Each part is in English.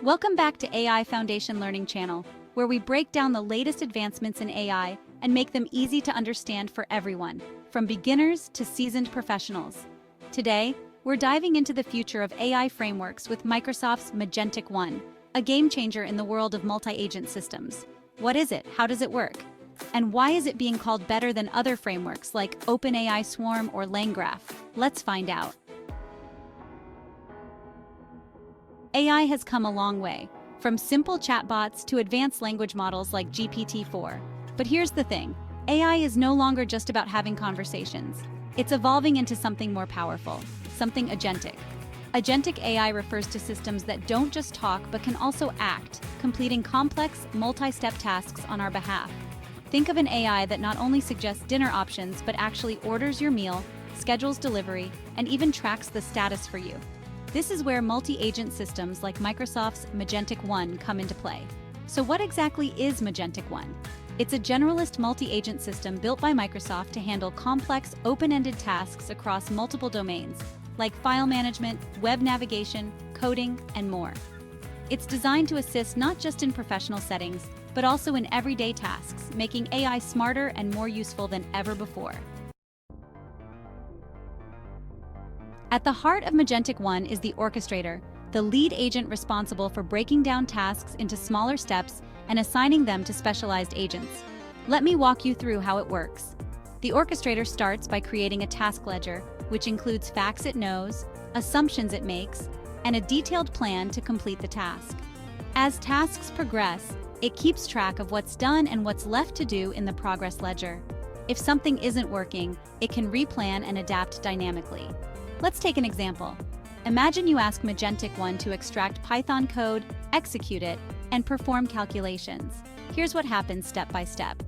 Welcome back to AI Foundation Learning Channel, where we break down the latest advancements in AI and make them easy to understand for everyone, from beginners to seasoned professionals. Today, we're diving into the future of AI frameworks with Microsoft's Magentic-One, a game changer in the world of multi-agent systems. What is it? How does it work? And why is it being called better than other frameworks like OpenAI Swarm or LangGraph? Let's find out. AI has come a long way, from simple chatbots to advanced language models like GPT-4. But here's the thing, AI is no longer just about having conversations. It's evolving into something more powerful, something agentic. Agentic AI refers to systems that don't just talk but can also act, completing complex, multi-step tasks on our behalf. Think of an AI that not only suggests dinner options but actually orders your meal, schedules delivery, and even tracks the status for you. This is where multi-agent systems like Microsoft's Magentic-One come into play. So what exactly is Magentic-One? It's a generalist multi-agent system built by Microsoft to handle complex, open-ended tasks across multiple domains, like file management, web navigation, coding, and more. It's designed to assist not just in professional settings, but also in everyday tasks, making AI smarter and more useful than ever before. At the heart of Magentic-One is the Orchestrator, the lead agent responsible for breaking down tasks into smaller steps and assigning them to specialized agents. Let me walk you through how it works. The Orchestrator starts by creating a task ledger, which includes facts it knows, assumptions it makes, and a detailed plan to complete the task. As tasks progress, it keeps track of what's done and what's left to do in the progress ledger. If something isn't working, it can replan and adapt dynamically. Let's take an example. Imagine you ask Magentic-One to extract Python code, execute it, and perform calculations. Here's what happens step by step.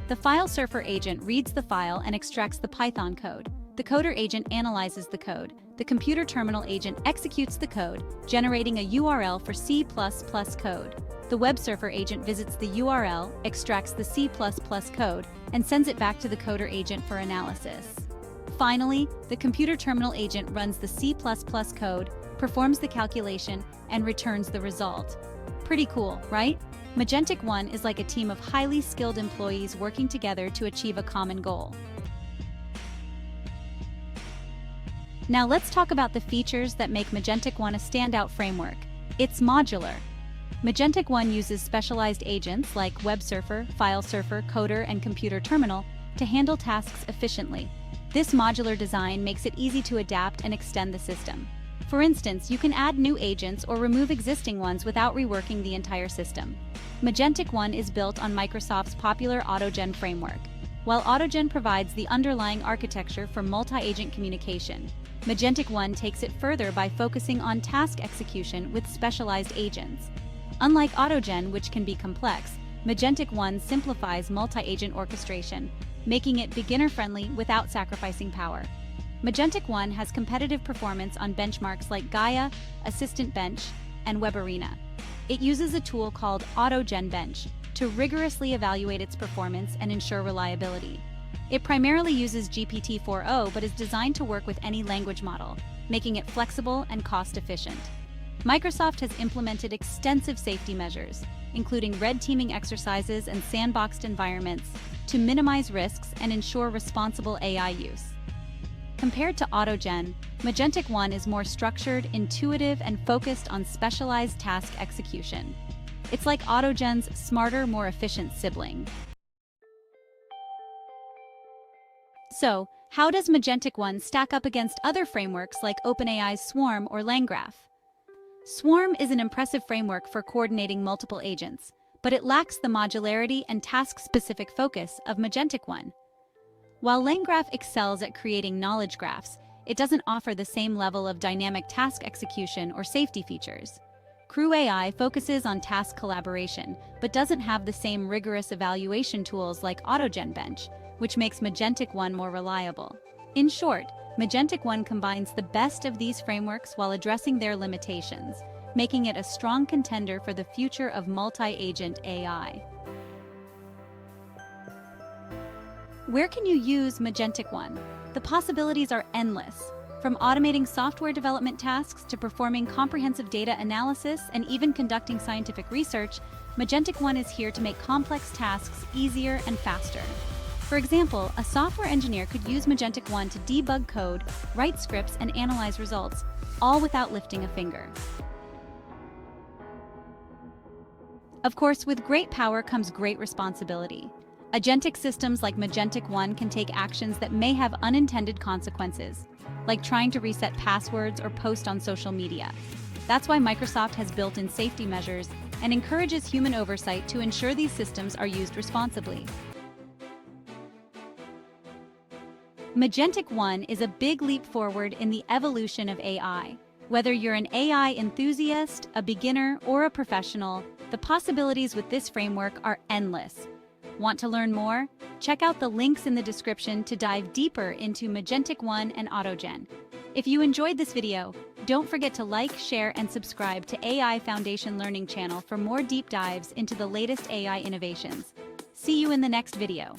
The FileSurfer agent reads the file and extracts the Python code. The coder agent analyzes the code. The ComputerTerminal agent executes the code, generating a URL for C++ code. The WebSurfer agent visits the URL, extracts the C++ code, and sends it back to the coder agent for analysis. Finally, the ComputerTerminal agent runs the C++ code, performs the calculation, and returns the result. Pretty cool, right? Magentic-One is like a team of highly skilled employees working together to achieve a common goal. Now let's talk about the features that make Magentic-One a standout framework. It's modular. Magentic-One uses specialized agents like WebSurfer, FileSurfer, Coder, and ComputerTerminal to handle tasks efficiently. This modular design makes it easy to adapt and extend the system. For instance, you can add new agents or remove existing ones without reworking the entire system. Magentic-One is built on Microsoft's popular AutoGen framework. While AutoGen provides the underlying architecture for multi-agent communication, Magentic-One takes it further by focusing on task execution with specialized agents. Unlike AutoGen, which can be complex, Magentic-One simplifies multi-agent orchestration, making it beginner-friendly without sacrificing power. Magentic-One has competitive performance on benchmarks like Gaia, Assistant Bench, and Web Arena. It uses a tool called AutoGen Bench to rigorously evaluate its performance and ensure reliability. It primarily uses GPT-4o but is designed to work with any language model, making it flexible and cost-efficient. Microsoft has implemented extensive safety measures, including red teaming exercises and sandboxed environments, to minimize risks and ensure responsible AI use. Compared to AutoGen, Magentic-One is more structured, intuitive, and focused on specialized task execution. It's like AutoGen's smarter, more efficient sibling. So, how does Magentic-One stack up against other frameworks like OpenAI's Swarm or LangGraph? Swarm is an impressive framework for coordinating multiple agents, but it lacks the modularity and task-specific focus of Magentic-One. While LangGraph excels at creating knowledge graphs, it doesn't offer the same level of dynamic task execution or safety features. CrewAI focuses on task collaboration, but doesn't have the same rigorous evaluation tools like AutoGen Bench, which makes Magentic-One more reliable. In short, Magentic-One combines the best of these frameworks while addressing their limitations, making it a strong contender for the future of multi-agent AI. Where can you use Magentic-One? The possibilities are endless. From automating software development tasks to performing comprehensive data analysis and even conducting scientific research, Magentic-One is here to make complex tasks easier and faster. For example, a software engineer could use Magentic-One to debug code, write scripts, and analyze results, all without lifting a finger. Of course, with great power comes great responsibility. Agentic systems like Magentic-One can take actions that may have unintended consequences, like trying to reset passwords or post on social media. That's why Microsoft has built in safety measures and encourages human oversight to ensure these systems are used responsibly. Magentic-One is a big leap forward in the evolution of AI. Whether you're an AI enthusiast, a beginner, or a professional, the possibilities with this framework are endless. Want to learn more? Check out the links in the description to dive deeper into Magentic-One and AutoGen. If you enjoyed this video, don't forget to like, share, and subscribe to AI Foundation Learning channel for more deep dives into the latest AI innovations. See you in the next video.